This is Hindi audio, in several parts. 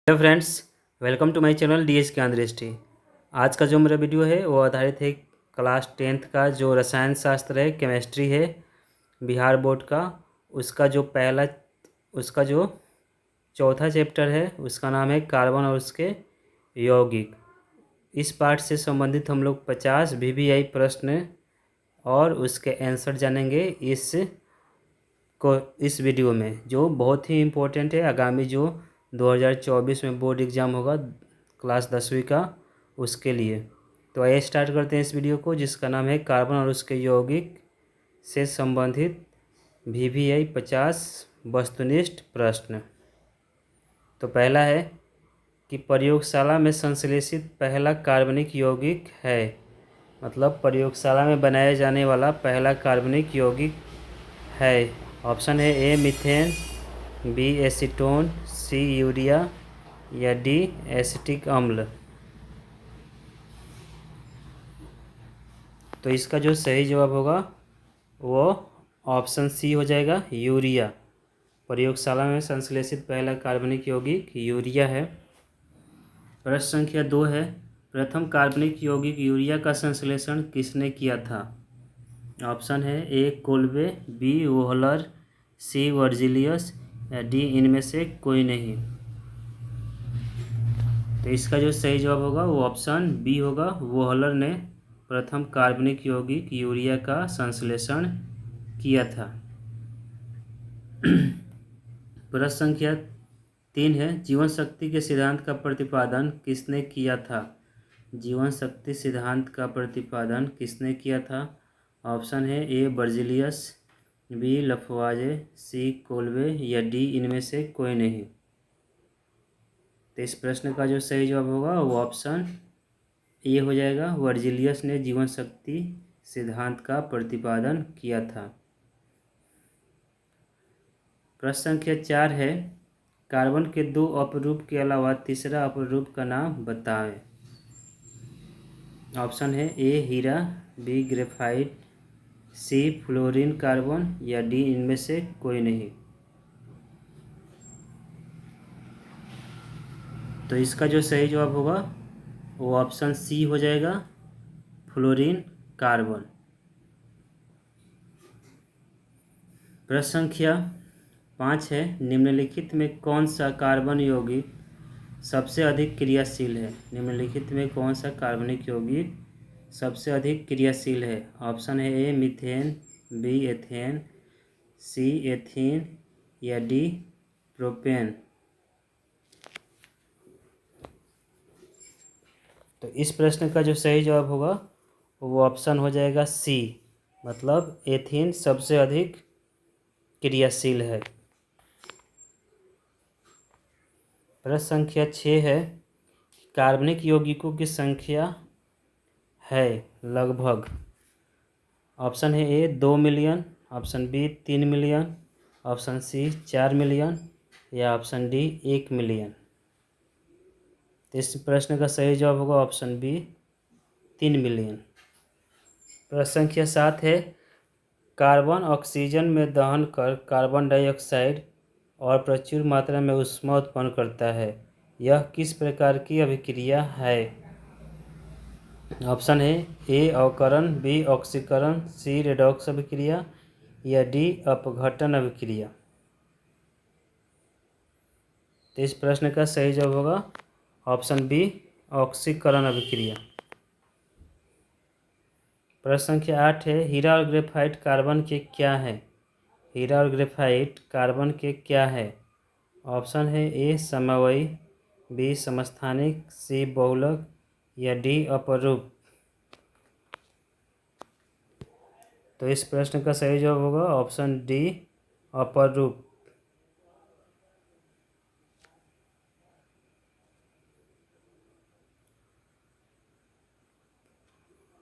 Hello friends, welcome to my channel DS Gyan Drishti. आज का जो मेरा वीडियो है वो आधारित है क्लास 10th का जो रसायन शास्त्र है, केमिस्ट्री है, बिहार बोर्ड का। उसका जो चौथा चैप्टर है उसका नाम है कार्बन और उसके यौगिक। इस पार्ट से संबंधित हम लोग 50 वीवीआई प्रश्न और उसके आंसर जानेंगे इस वीडियो में, जो बहुत ही इम्पोर्टेंट है। आगामी जो 2024 में बोर्ड एग्ज़ाम होगा क्लास 10वीं का, उसके लिए। तो आइए स्टार्ट करते हैं इस वीडियो को, जिसका नाम है कार्बन और उसके यौगिक से संबंधित वीवीआई 50 वस्तुनिष्ठ प्रश्न। तो पहला है कि प्रयोगशाला में संश्लेषित पहला कार्बनिक यौगिक है। मतलब प्रयोगशाला में बनाया जाने वाला पहला कार्बनिक यौगिक है। ऑप्शन है A methane, B acetone, C urea या डी एसिटिक अम्ल। तो इसका जो सही जवाब होगा वो ऑप्शन सी हो जाएगा, यूरिया। प्रयोगशाला में संश्लेषित पहला कार्बनिक यौगिक यूरिया है। प्रश्न संख्या 2 है, प्रथम कार्बनिक यौगिक यूरिया का संश्लेषण किसने किया था? ऑप्शन है ए कोल्बे, बी वोहलर, सी वर्जिलियस या डी इनमें से कोई नहीं। तो इसका जो सही जवाब होगा वो ऑप्शन बी होगा, वोहलर ने प्रथम कार्बनिक यौगिक यूरिया का संश्लेषण किया था। प्रश्न संख्या 3 है, जीवन शक्ति के सिद्धांत का प्रतिपादन किसने किया था? जीवन शक्ति सिद्धांत का प्रतिपादन किसने किया था? ऑप्शन है ए बर्जिलियस, बी लफवाजे, सी कोल्बे या डी इनमें से कोई नहीं। तो इस प्रश्न का जो सही जवाब होगा वो ऑप्शन ए हो जाएगा, वर्जिलियस ने जीवन शक्ति सिद्धांत का प्रतिपादन किया था। प्रश्न संख्या 4 है, कार्बन के 2 अपरूप के अलावा तीसरा अपरूप का नाम बताएं। ऑप्शन है ए हीरा, बी ग्रेफाइट, सी फ्लोरीन कार्बन या डी इनमें से कोई नहीं। तो इसका जो सही जवाब होगा वो ऑप्शन सी हो जाएगा, फ्लोरीन कार्बन। प्रश्न संख्या 5 है, निम्नलिखित में कौन सा कार्बन यौगिक सबसे अधिक क्रियाशील है? निम्नलिखित में कौन सा कार्बनिक यौगिक सबसे अधिक क्रियाशील है? ऑप्शन है A methane, B ethane, C ethene या डी प्रोपेन। तो इस प्रश्न का जो सही जवाब होगा वो ऑप्शन हो जाएगा सी, मतलब एथीन सबसे अधिक क्रियाशील है। प्रश्न संख्या 6 है, कार्बनिक यौगिकों की संख्या है लगभग। ऑप्शन है A 2 million, option B 3 million, option C 4 million या ऑप्शन डी 1 मिलियन। तो इस प्रश्न का सही जवाब होगा ऑप्शन बी 3 मिलियन। प्रश्न संख्या 7 है, कार्बन ऑक्सीजन में दहन कर कार्बन डाइऑक्साइड और प्रचुर मात्रा में ऊष्मा उत्पन्न करता है। यह किस प्रकार की अभिक्रिया है? ऑप्शन है ए अवकरण, बी ऑक्सीकरण, सी रेडॉक्स अभिक्रिया या डी अपघटन अभिक्रिया। तो इस प्रश्न का सही जवाब होगा ऑप्शन बी ऑक्सीकरण अभिक्रिया। प्रश्न संख्या 8 है, हीरा और ग्रेफाइट कार्बन के क्या है? हीरा और ग्रेफाइट कार्बन के क्या है? ऑप्शन है ए समवयी, बी समस्थानिक, सी बहुलक या डी अपरूप। तो इस प्रश्न का सही जवाब होगा ऑप्शन डी अपरूप।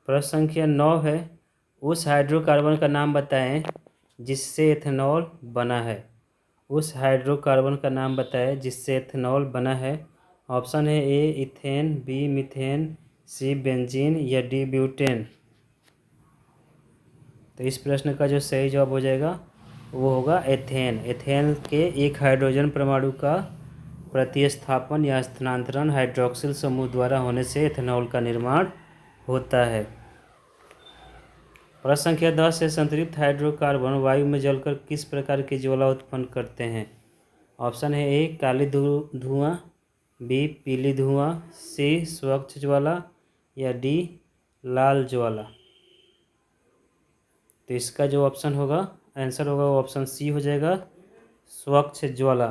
प्रश्न संख्या 9 है, उस हाइड्रोकार्बन का नाम बताएं जिससे एथेनॉल बना है। उस हाइड्रोकार्बन का नाम बताएं जिससे एथेनॉल बना है। ऑप्शन है ए इथेन, बी मीथेन, सी बेंजीन या डी ब्यूटेन। तो इस प्रश्न का जो सही जवाब हो जाएगा वो होगा एथेन। एथेन के एक हाइड्रोजन परमाणु का प्रतिस्थापन या स्थानांतरण हाइड्रॉक्सिल समूह द्वारा होने से एथेनॉल का निर्माण होता है। प्रश्न संख्या 10 है, संतृप्त हाइड्रोकार्बन वायु में जलकर किस प्रकार की ज्वाला उत्पन्न करते हैं? ऑप्शन है ए काली धुआं, बी पीली धुआं, सी स्वच्छ ज्वाला या डी लाल ज्वाला। तो इसका जो ऑप्शन होगा, आंसर होगा वो ऑप्शन सी हो जाएगा, स्वच्छ ज्वाला।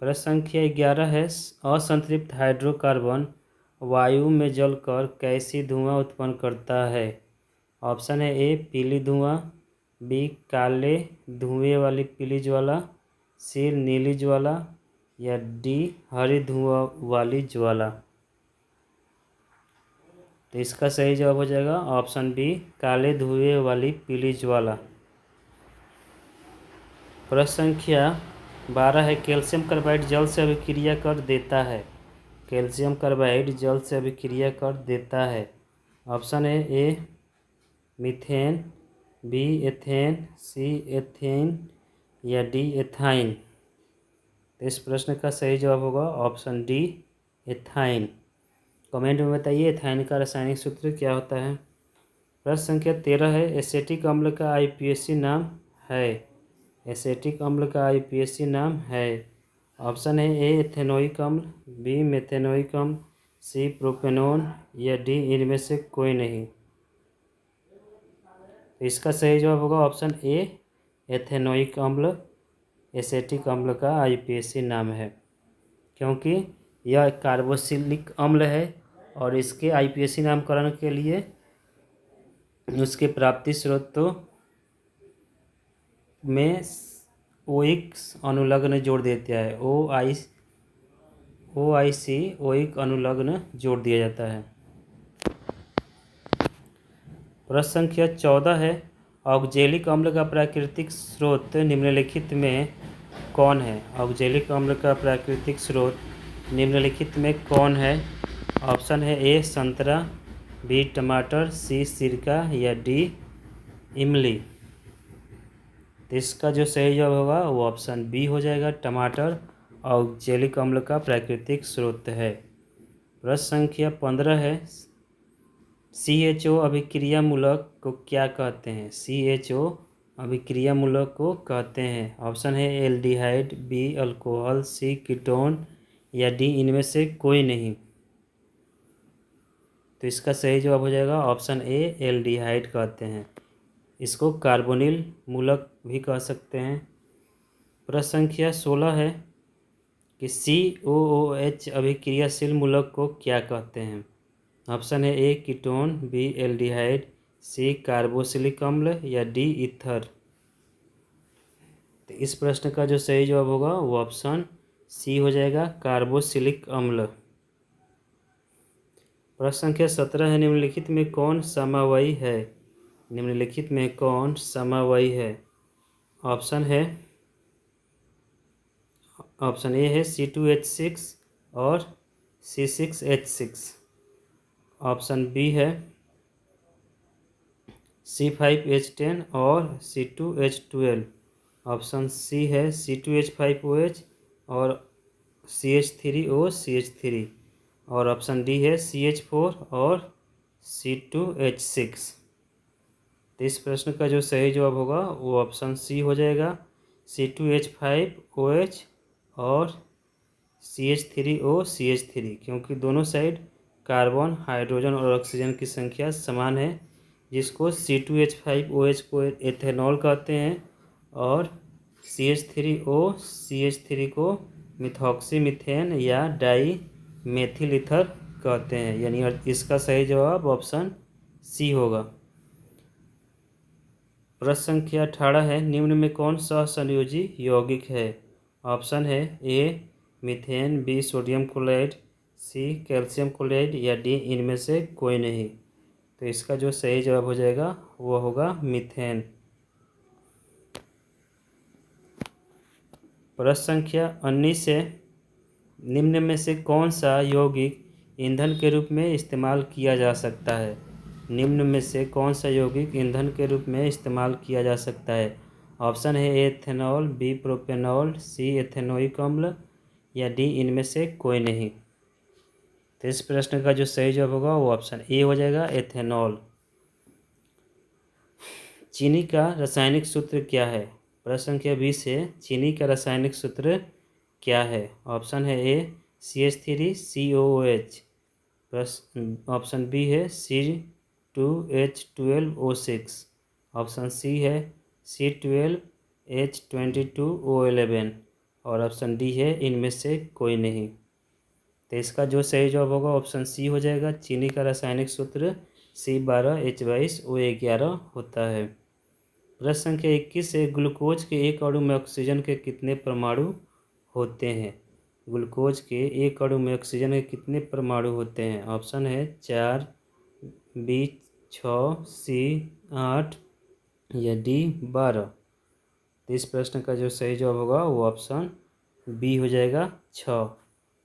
प्रश्न संख्या 11 है, असंतृप्त हाइड्रोकार्बन वायु में जलकर कैसी धुआं उत्पन्न करता है? ऑप्शन है ए पीली धुआं, बी काले धुएं वाली पीली ज्वाला, सी नीली ज्वाला या डी हरी धुआं वाली ज्वाला। तो इसका सही जवाब हो जाएगा ऑप्शन बी काले धुएं वाली पीली ज्वाला। प्रश्न संख्या 12 है, कैल्शियम कार्बाइड जल से अभिक्रिया कर देता है। कैल्शियम कार्बाइड जल से अभिक्रिया कर देता है। ऑप्शन है A methane, B ethane, C ethane या डी एथाइन। तो इस प्रश्न का सही जवाब होगा ऑप्शन डी एथाइन। कमेंट में बताइए एथाइन का रासायनिक सूत्र क्या होता है। प्रश्न संख्या 13 है, एसेटिक अम्ल का आईपीएसी नाम है। एसेटिक अम्ल का आईपीएसी नाम है। ऑप्शन है ए एथेनोइक अम्ल, बी मेथेनोइक अम्ल, सी प्रोपेनोन या डी इनमें से कोई नहीं। तो इसका सही जवाब होगा ऑप्शन ए एथेनोइक अम्ल एसेटिक अम्ल का आईपीएसी नाम है, क्योंकि यह कार्बोक्सिलिक अम्ल है और इसके आईपीएसी नामकरण के लिए उसके प्राप्ति स्रोतों में ओइक अनुलग्न जोड़ देता है। OIC ओइक अनुलग्न जोड़ दिया जाता है। प्रश्न संख्या 14 है, ऑक्जेलिक अम्ल का प्राकृतिक स्रोत निम्नलिखित में कौन है? ऑक्जेलिक अम्ल का प्राकृतिक स्रोत निम्नलिखित में कौन है? ऑप्शन है ए संतरा, बी टमाटर, सी सिरका या डी इमली। तो इसका जो सही जवाब होगा वो ऑप्शन बी हो जाएगा, टमाटर ऑक्जेलिक अम्ल का प्राकृतिक स्रोत है। प्रश्न संख्या 15 है, CHO अभिक्रियामूलक को क्या कहते हैं? CHO अभिक्रियामूलक को कहते हैं। ऑप्शन है एल्डिहाइड, बी अल्कोहल, सी कीटोन या डी इनमें से कोई नहीं। तो इसका सही जवाब हो जाएगा ऑप्शन ए एल्डिहाइड कहते हैं। इसको कार्बोनिल मूलक भी कह सकते हैं। प्रश्न संख्या 16 है कि COOH अभिक्रियाशील मूलक को क्या कहते हैं? ऑप्शन है ए कीटोन, बी एल्डिहाइड, सी कार्बोक्सिलिक अम्ल या डी ईथर। तो इस प्रश्न का जो सही जवाब होगा वो ऑप्शन सी हो जाएगा, कार्बोक्सिलिक अम्ल। प्रश्न संख्या 17 है, निम्नलिखित में कौन समवायी है? निम्नलिखित में कौन समवायी है? ऑप्शन ए है C2H6 और C6H6। ऑप्शन बी है C5H10 और C2H12। ऑप्शन सी है C2H5OH और CH3OCH3 और ऑप्शन डी है CH4 और C2H6। तो इस प्रश्न का जो सही जवाब होगा वो ऑप्शन सी हो जाएगा, C2H5OH और CH3OCH3, क्योंकि दोनों साइड कार्बन, हाइड्रोजन और ऑक्सीजन की संख्या समान है, जिसको C2H5OH को एथेनॉल कहते हैं और CH3OCH3 को मिथॉक्सी मीथेन या डाई मेथिल ईथर कहते हैं। यानी इसका सही जवाब ऑप्शन सी होगा। प्रश्न संख्या 18 है, निम्न में कौन सा संयोजी यौगिक है? ऑप्शन है A methane, B sodium chloride, C calcium chloride या डी इनमें से कोई नहीं। तो इसका जो सही जवाब हो जाएगा वो होगा मीथेन। प्रश्न संख्या 19 है, निम्न में से कौन सा यौगिक ईंधन के रूप में इस्तेमाल किया जा सकता है? निम्न में से कौन सा यौगिक ईंधन के रूप में इस्तेमाल किया जा सकता है? ऑप्शन है ए एथेनॉल, बी प्रोपेनॉल, सी एथेनोइक अम्ल या डी इनमें से कोई नहीं। तो इस प्रश्न का जो सही जवाब होगा वो ऑप्शन ए हो जाएगा, एथेनॉल। चीनी का रासायनिक सूत्र क्या है? प्रश्न संख्या 20 है, चीनी का रासायनिक सूत्र क्या है? ऑप्शन है ए CH3COOH, ऑप्शन बी है C2H12O6, ऑप्शन सी है C12H22O11 और ऑप्शन डी है इनमें से कोई नहीं। तो इसका जो सही जवाब होगा ऑप्शन सी हो जाएगा। चीनी का रासायनिक सूत्र C12H22O11 होता है। प्रश्न संख्या 21 है, ग्लूकोज के एक अणु में ऑक्सीजन के कितने परमाणु होते हैं? ग्लूकोज के एक अणु में ऑक्सीजन के कितने परमाणु होते हैं? ऑप्शन है 4, बी 6, सी 8 या डी 12। तो इस प्रश्न का जो सही जवाब होगा वो ऑप्शन बी हो जाएगा 6,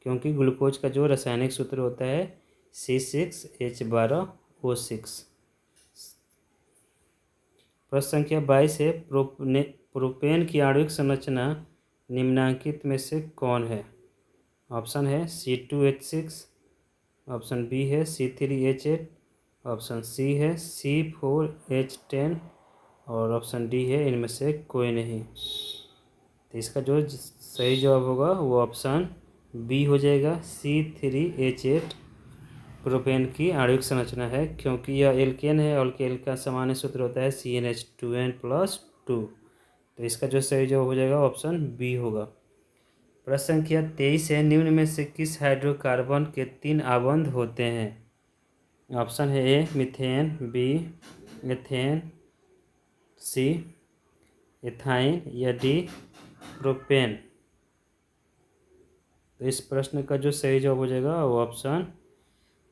क्योंकि ग्लूकोज का जो रासायनिक सूत्र होता है C6H12O6। प्रश्न संख्या 22 है, प्रोपेन की आणविक संरचना निम्नांकित में से कौन है? ऑप्शन है C2H6, ऑप्शन बी है C3H8, ऑप्शन सी है C4H10 और ऑप्शन डी है इनमें से कोई नहीं। तो इसका जो सही जवाब होगा वो ऑप्शन बी हो जाएगा, C3H8 प्रोपेन की आणविक संरचना है, क्योंकि यह एल्केन है और एल्केन का सामान्य सूत्र होता है CnH2n+2। तो इसका जो सही जवाब हो जाएगा ऑप्शन बी होगा। प्रश्न संख्या 23 है, निम्न में से किस हाइड्रोकार्बन के 3 आबंध होते हैं? ऑप्शन है A methane, B ethane, C ethyne या डी प्रोपेन। तो इस प्रश्न का जो सही जवाब हो जाएगा वो ऑप्शन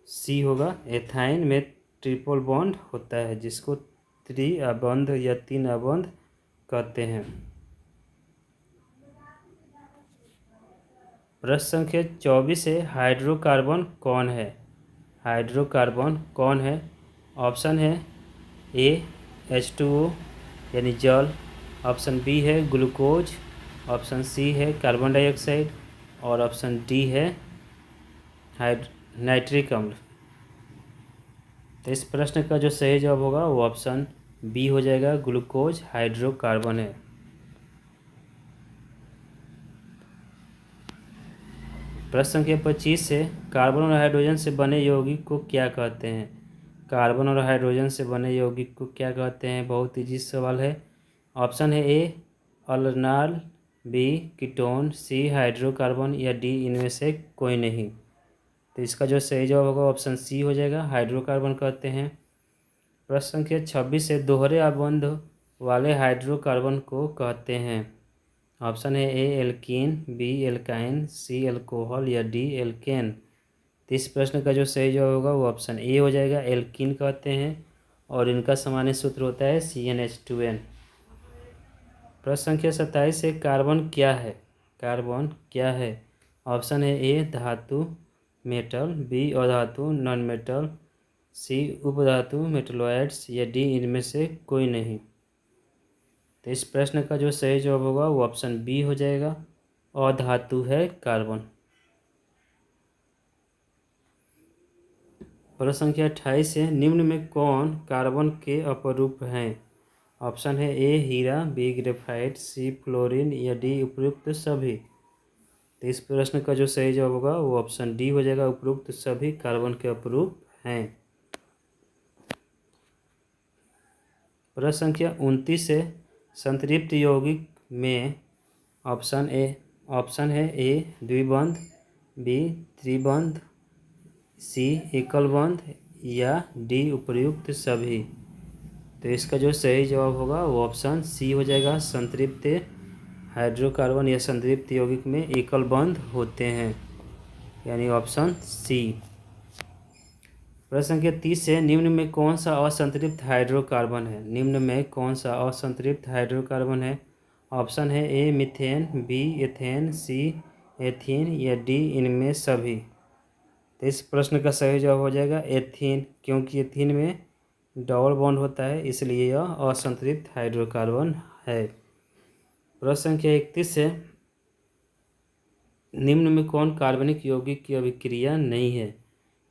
सी होगा। एथाइन में ट्रिपल बॉन्ड होता है, जिसको त्रिआबंध या 3 आबंध कहते हैं। प्रश्न संख्या 24 है, हाइड्रोकार्बन कौन है? हाइड्रोकार्बन कौन है? ऑप्शन है ए H2O यानी जल, ऑप्शन बी है ग्लूकोज, ऑप्शन सी है कार्बन डाइऑक्साइड और ऑप्शन डी है नाइट्रिक अम्ल। तो इस प्रश्न का जो सही जवाब होगा वो ऑप्शन बी हो जाएगा, ग्लूकोज हाइड्रोकार्बन है। प्रश्न संख्या 25 है, कार्बन और हाइड्रोजन से बने यौगिक को क्या कहते हैं? कार्बन और हाइड्रोजन से बने यौगिक को क्या कहते हैं? बहुत ईजी सवाल है। ऑप्शन है ए अल्नाल, बी कीटोन, सी हाइड्रोकार्बन या डी इनमें से कोई नहीं। तो इसका जो सही जवाब होगा ऑप्शन सी हो जाएगा, हाइड्रोकार्बन कहते हैं। प्रश्न संख्या 26 है, दोहरे आबंध वाले हाइड्रोकार्बन को कहते हैं? ऑप्शन है ए एल्कीन, बी एल्काइन, सी एल्कोहल या डी एल्केन। तो इस प्रश्न का जो सही जवाब होगा वो ऑप्शन ए हो जाएगा, एल्कीन कहते हैं और इनका सामान्य सूत्र होता है CnH2n। प्रश्न संख्या 27 है, कार्बन क्या है? कार्बन क्या है? ऑप्शन है ए धातु मेटल, बी अधातु नॉन मेटल, सी उपधातु मेटलॉइड्स या डी इनमें से कोई नहीं। तो इस प्रश्न का जो सही जवाब होगा वो ऑप्शन बी हो जाएगा, अधातु है कार्बन। प्रश्न संख्या 28 है, निम्न में कौन कार्बन के अपरूप हैं? ऑप्शन है ए हीरा, बी ग्रेफाइट, सी फ्लोरीन या डी उपयुक्त सभी। तो इस प्रश्न का जो सही जवाब होगा वो ऑप्शन डी हो जाएगा, उपयुक्त सभी कार्बन के अपरूप हैं। प्रश्न संख्या 29 है, संतृप्त यौगिक में ऑप्शन है ए द्विबंध, बी त्रिबंध, सी एकल बंध या डी उपर्युक्त सभी। तो इसका जो सही जवाब होगा वो ऑप्शन सी हो जाएगा, संतृप्त हाइड्रोकार्बन या संतृप्त यौगिक में एकल बंध होते हैं, यानी ऑप्शन सी। प्रश्न संख्या 30 है, निम्न में कौन सा असंतृप्त हाइड्रोकार्बन है? निम्न में कौन सा असंतृप्त हाइड्रोकार्बन है? ऑप्शन है A methane, B ethane, C ethene या डी इनमें सभी। तो इस प्रश्न का सही जवाब हो जाएगा एथीन, क्योंकि एथीन में डबल बॉन्ड होता है, इसलिए यह असंतृप्त हाइड्रोकार्बन है। प्रश्न संख्या 31 है, निम्न में कौन कार्बनिक यौगिक की अभिक्रिया नहीं है?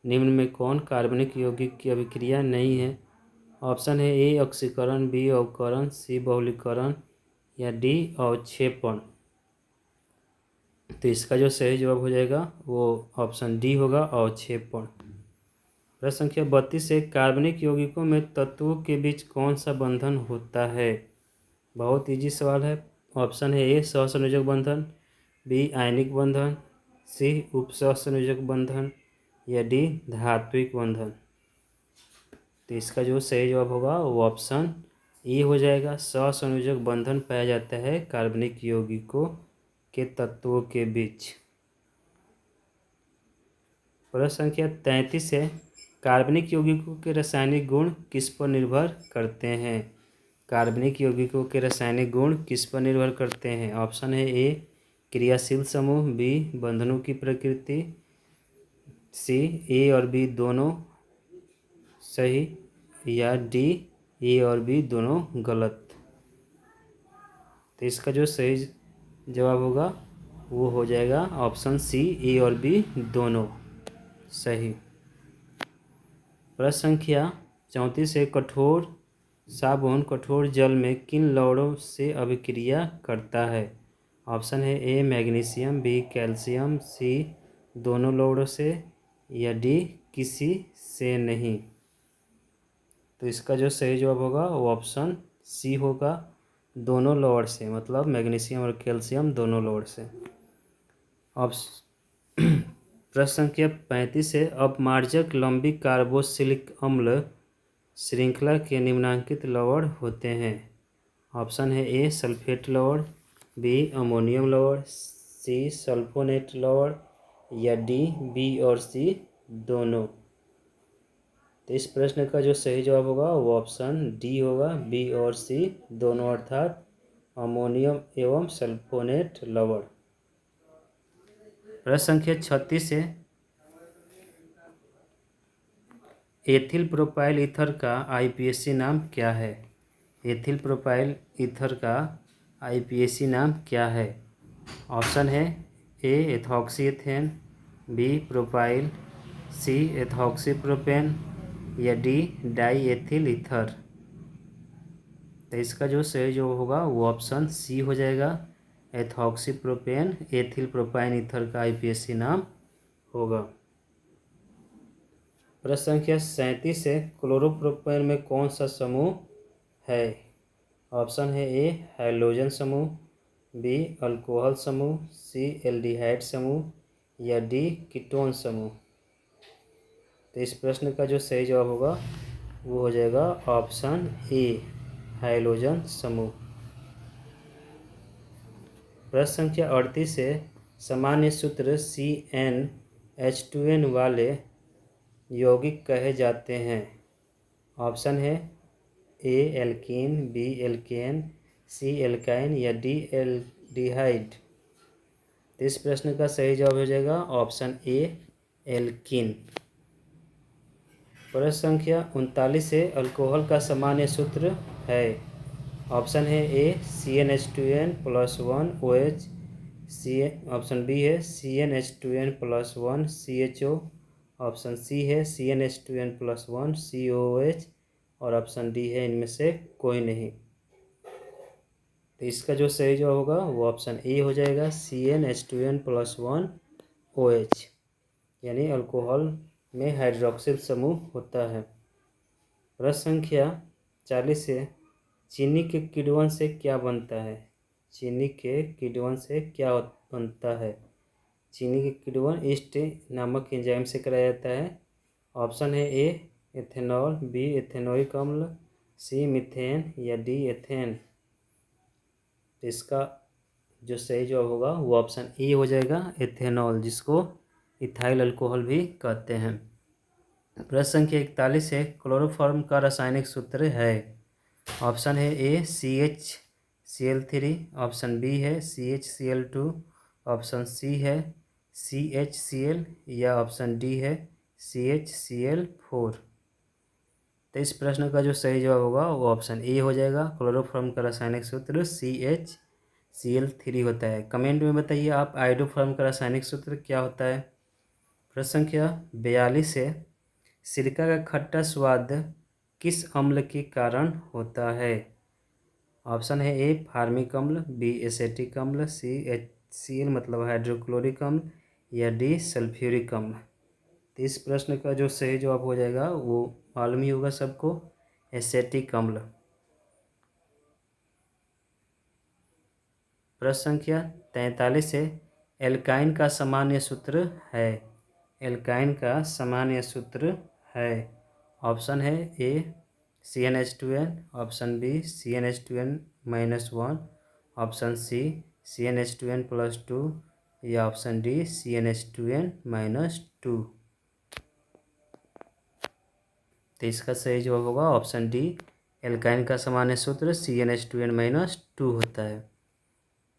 निम्न में कौन कार्बनिक यौगिक की अभिक्रिया नहीं है? ऑप्शन है ए ऑक्सीकरण, बी अवकरण, सी बहुलीकरण या डी अवक्षेपण। तो इसका जो सही जवाब हो जाएगा वो ऑप्शन डी होगा, अवक्षेपण। प्रश्न संख्या 32 है, कार्बनिक यौगिकों में तत्वों के बीच कौन सा बंधन होता है? बहुत इजी सवाल है। ऑप्शन है ए सहसंयोजक बंधन, बी आयनिक बंधन, सी उपसहसंयोजक बंधन या डी धात्विक बंधन। तो इसका जो सही जवाब होगा वो ऑप्शन ए हो जाएगा, सहसंयोजक बंधन पाया जाता है कार्बनिक यौगिकों के तत्वों के बीच। प्रश्न संख्या 33 है, कार्बनिक यौगिकों के रासायनिक गुण किस पर निर्भर करते हैं? कार्बनिक यौगिकों के रासायनिक गुण किस पर निर्भर करते हैं? ऑप्शन है ए क्रियाशील समूह, बी बंधनों की प्रकृति, सी ए और बी दोनों सही या डी ए और बी दोनों गलत। तो इसका जो सही जवाब होगा वो हो जाएगा ऑप्शन सी, ए और बी दोनों सही। प्रश्न संख्या 34 है, कठोर साबुन कठोर जल में किन लवणों से अभिक्रिया करता है? ऑप्शन है ए मैग्नीशियम, बी कैल्शियम, सी दोनों लवणों से या डी किसी से नहीं। तो इसका जो सही जवाब होगा वो ऑप्शन सी होगा, दोनों लवण से, मतलब मैग्नीशियम और कैल्शियम दोनों लवण से। प्रश्न संख्या 35 है, अपमार्जक लंबी कार्बोक्सिलिक अम्ल श्रृंखला के निम्नलिखित लवण होते हैं। ऑप्शन है ए सल्फेट लवण, बी अमोनियम लवण, सी सल्फोनेट लवण या डी बी और सी दोनों। तो इस प्रश्न का जो सही जवाब होगा वो ऑप्शन डी होगा, बी और सी दोनों, अर्थात अमोनियम एवं सल्फोनेट लवण। प्रश्न संख्या 36 है, एथिल प्रोपाइल ईथर का आईपीएसी नाम क्या है? एथिल प्रोपाइल ईथर का आईपीएसी नाम क्या है? ऑप्शन है ए एथॉक्सी एथेन, बी प्रोपाइल, सी एथॉक्सी प्रोपेन या डी डाई एथिल ईथर। तो इसका जो सही जो होगा वो ऑप्शन सी हो जाएगा, ethoxy propane ethyl propyne ether का आईपीएसी नाम होगा। प्रश्न संख्या 37 है, क्लोरोप्रोपेन में कौन सा समूह है? ऑप्शन है ए हाइड्रोजन समूह, बी अल्कोहल समूह, सी एल्डिहाइड समूह या डी कीटोन समूह। तो इस प्रश्न का जो सही जवाब होगा वो हो जाएगा ऑप्शन ए हाइड्रोजन समूह। प्रश्न संख्या 38 है, सामान्य सूत्र CnH2n वाले यौगिक कहे जाते हैं। ऑप्शन है ए एल्कीन, बी एल्केन, सी एल्काइन या डी एल्डिहाइड। तो इस प्रश्न का सही जवाब हो जाएगा ऑप्शन ए एल्कीन। प्रश्न संख्या 39 है, अल्कोहल का सामान्य सूत्र है। ऑप्शन है ए CnH2n+1OH, ऑप्शन बी है CnH2n+1CHO, ऑप्शन सी है CnH2n+1COOH और ऑप्शन डी है इनमें से कोई नहीं। तो इसका जो सही जवाब होगा वो ऑप्शन ए हो जाएगा, CnH2n+1OH, यानी अल्कोहल में हाइड्रोक्सिल समूह होता है। प्रश्न संख्या 40 है, चीनी के किण्वन से क्या बनता है? चीनी के किण्वन से क्या बनता है? चीनी के किण्वन ईस्ट नामक एंजाइम से कराया जाता है। ऑप्शन है ए एथेनॉल, बी एथेनोइक अम्ल, सी मीथेन या डी एथेन। इसका जो सही जवाब होगा वो ऑप्शन ए हो जाएगा, एथेनॉल, जिसको इथाइल अल्कोहल भी कहते हैं। प्रश्न संख्या 41 है, क्लोरोफॉर्म का रासायनिक सूत्र है। ऑप्शन है ए CHCl3, ऑप्शन बी है CHCl2, ऑप्शन सी है CHCl या ऑप्शन डी है CHCl4। तो इस प्रश्न का जो सही जवाब होगा वो ऑप्शन ए हो जाएगा, क्लोरोफॉर्म का रासायनिक सूत्र Cl3 होता है। कमेंट में बताइए आप आयोडोफॉर्म का रासायनिक सूत्र क्या होता है। प्रश्न संख्या 42 है, सिरका का खट्टा स्वाद किस अम्ल के कारण होता है। ऑप्शन है ए फार्मिक अम्ल, बी एसेटिक अम्ल, सी HCl मतलब हाइड्रोक्लोरिक अम्ल, या डी सल्फ्यूरिक अम्ल। तो इस प्रश्न का जो सही जवाब हो जाएगा वो मालूम ही होगा सबको, एसेटिक अम्ल। प्रश्न संख्या 43 है, एल्काइन का सामान्य सूत्र है। एल्काइन का सामान्य सूत्र है। ऑप्शन है A CnH2n, option B CnH2n-1, option C CnH2n+2, या ऑप्शन डी CnH2n-2। तो इसका सही जवाब होगा ऑप्शन डी, एल्काइन का सामान्य सूत्र CnH2n-2 होता है।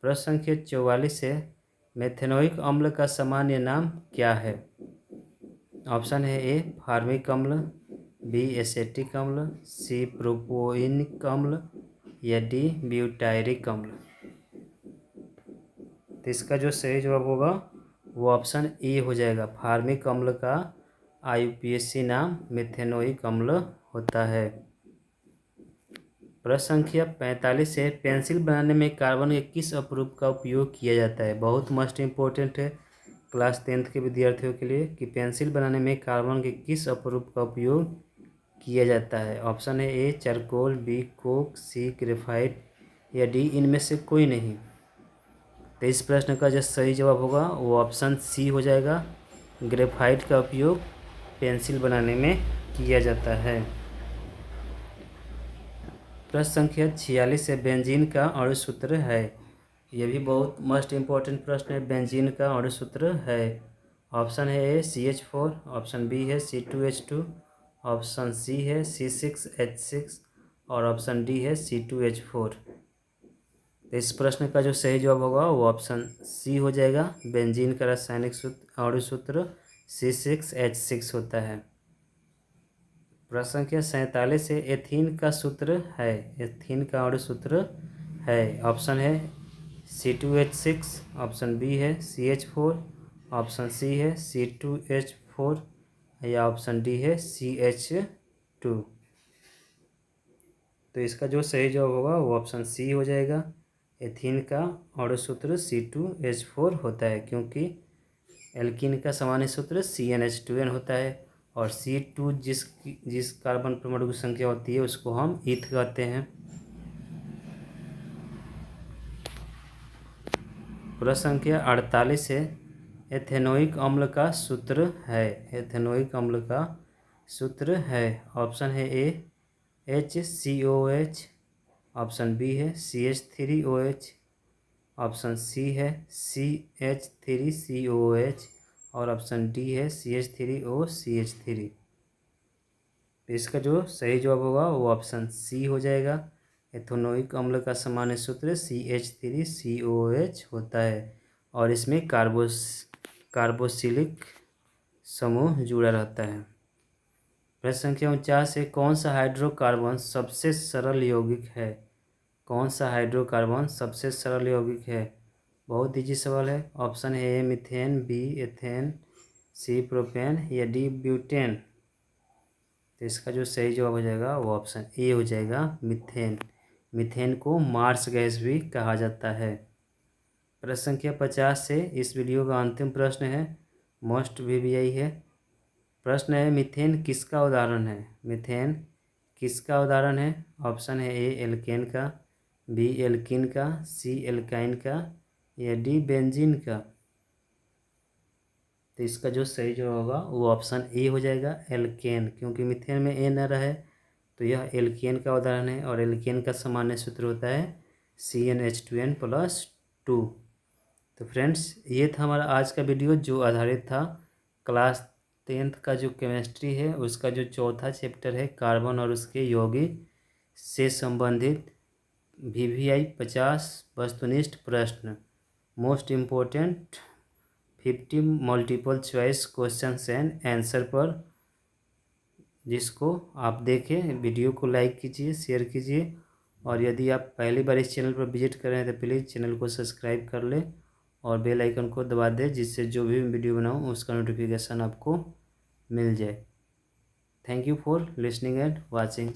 प्रश्न संख्या 44 है, मेथेनोइक अम्ल का सामान्य नाम क्या है। ऑप्शन है ए फार्मिक अम्ल, बी एसेटिक अम्ल, सी प्रोपोइनिक अम्ल, या डी ब्यूटायरिक अम्ल। तो इसका जो सही जवाब होगा वो ऑप्शन ए हो जाएगा, फार्मिक अम्ल का IUPAC नाम मेथेनोइक अम्ल होता है। प्रश्न संख्या 45 है, पेंसिल बनाने में कार्बन के किस अपरूप का उपयोग किया जाता है। बहुत मस्ट इम्पोर्टेंट है क्लास 10th के विद्यार्थियों के लिए कि पेंसिल बनाने में कार्बन के किस अपरूप का उपयोग किया जाता है। ऑप्शन है ए चारकोल, बी कोक, सी ग्रेफाइट, या डी इनमें से कोई नहीं। तो इस प्रश्न का जो सही जवाब होगा वो ऑप्शन सी हो जाएगा, ग्रेफाइट का उपयोग पेंसिल बनाने में किया जाता है। प्रश्न संख्या 46 है, बेंजीन का अणु सूत्र है। यह भी बहुत मस्ट इम्पोर्टेंट प्रश्न है, बेंजीन का अणु सूत्र है। ऑप्शन है ए CH4, ऑप्शन बी है C2H2, ऑप्शन सी है C6H6, और ऑप्शन डी है C2H4। तो इस प्रश्न का जो सही जवाब होगा वो ऑप्शन सी हो जाएगा, बेंजीन का रासायनिक सूत्र अणु सूत्र C6H6 होता है। प्रश्न संख्या 47 है, एथीन का सूत्र है। एथीन का अणु सूत्र है। ऑप्शन है C2H6, ऑप्शन बी है CH4, ऑप्शन सी है C2H4, या ऑप्शन डी है CH2। तो इसका जो सही जवाब होगा वो ऑप्शन सी हो जाएगा, एथीन का अणु सूत्र C2H4 होता है, क्योंकि एल्कीन का सामान्य सूत्र CnH2n होता है, और C2 जिस कार्बन परमाणु की संख्या होती है उसको हम ईथ कहते हैं। प्रश्न संख्या 48 है, एथेनोइक अम्ल का सूत्र है। एथेनोइक अम्ल का सूत्र है। ऑप्शन है ए HCOH, ऑप्शन बी है CH3OH, ऑप्शन सी है CH3COH, और ऑप्शन डी है CH3OCH3। तो इसका जो सही जवाब होगा वो ऑप्शन सी हो जाएगा, एथेनोइक अम्ल का सामान्य सूत्र CH3COH होता है, और इसमें कार्बोक्सिलिक समूह जुड़ा रहता है। प्रश्न संख्या 49 है, कौन सा हाइड्रोकार्बन सबसे सरल यौगिक है। कौन सा हाइड्रोकार्बन सबसे सरल यौगिक है। बहुत ईजी सवाल है। ऑप्शन है A methane, B ethane, C propane, या डी ब्यूटेन। तो इसका जो सही जवाब हो जाएगा वो ऑप्शन ए हो जाएगा, मीथेन। मीथेन को मार्स गैस भी कहा जाता है। प्रश्न संख्या 50 से इस वीडियो का अंतिम प्रश्न है, मोस्ट VVI है। प्रश्न है, मीथेन किसका उदाहरण है। मीथेन किसका उदाहरण है। ऑप्शन है ए एल्केन का, बी एल्कीन का, सी एल्काइन का, या डी बेंजीन का। तो इसका जो सही जवाब होगा वो ऑप्शन ए हो जाएगा, एल्केन, क्योंकि मीथेन में ए न रहे तो यह एल्केन का उदाहरण है, और एल्केन का सामान्य सूत्र होता है CnH2n+2। तो फ्रेंड्स ये था हमारा आज का वीडियो, जो आधारित था क्लास 10th का जो केमिस्ट्री है उसका जो चौथा चैप्टर है कार्बन और उसके यौगिक से संबंधित VVI 50 वस्तुनिष्ठ प्रश्न, most important 50 multiple choice questions and answer पर, जिसको आप देखें। वीडियो को लाइक कीजिए, शेयर कीजिए, और यदि आप पहली बार इस चैनल पर विजिट कर रहे हैं तो प्लीज़ चैनल को सब्सक्राइब कर लें और बेल आइकन को दबा दें, जिससे जो भी वीडियो बनाऊँ उसका नोटिफिकेशन आपको मिल जाए। Thank you for listening and watching.